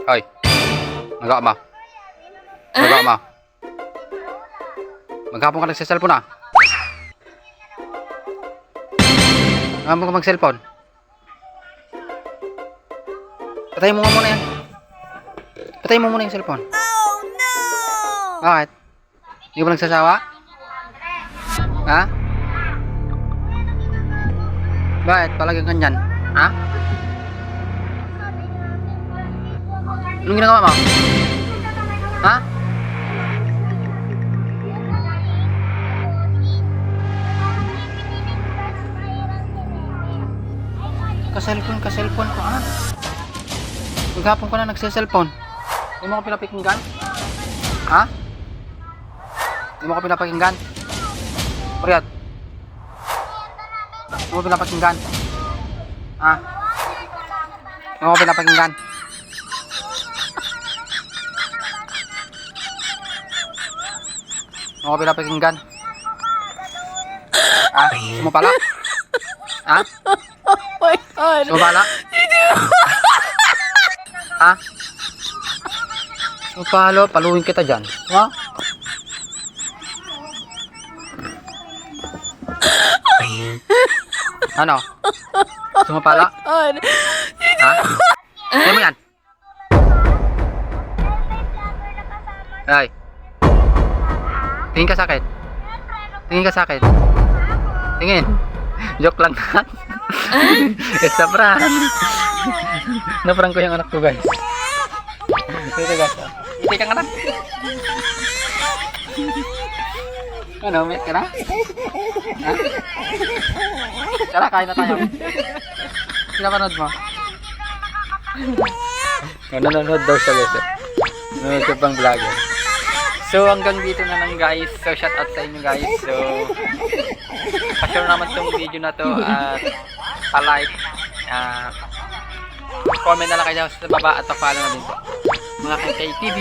Hoy. Nagawa mo. Nagawa mo. Maghapon ka nagsiselfon ah. Maghapon ka mag-cellphone. Patayin mo nga muna yan. Patayin mo muna yung cellphone. Oh no! Bakit? Hindi mo nagsasawa? Ha? Bakit? Palagi ganyan? Ha? Anong ginagawa mo? Ha? Ka-cellphone ko ah. Maghapon ka na nagse-cellphone. Hindi mo ko pinapakinggan? Ha? Hindi mo ko pinapakinggan? Pariat. Hindi mo pinapakinggan? Ha? Hindi mo ko pinapakinggan? Hindi mo ko pinapakinggan? Ha? Sumapala? Ha? Oh my God! Sumapala? Ha? Sumapalo, paluin kita dyan. Ha? Ano? Sumapala? God! Ha? Kaya mo yan? Ay. Tingin ka sa akin. Tingin ka sa akin. Tingin. Joke lang na. It's a prank. Na-prank ko yung anak ko guys. Ito guys. Hindi ka anak. Ano, umiyak ka na? Ha? Tara, kain na tayo. Pinapanood mo? Nanonood daw siya guys. Nanonood siya pang vlogger. So hanggang dito na lang guys. So shout out sa inyo guys. So pa-share naman tong video na to at pa-like, comment na lang kayo sa baba at pa-follow na din po mga kay TV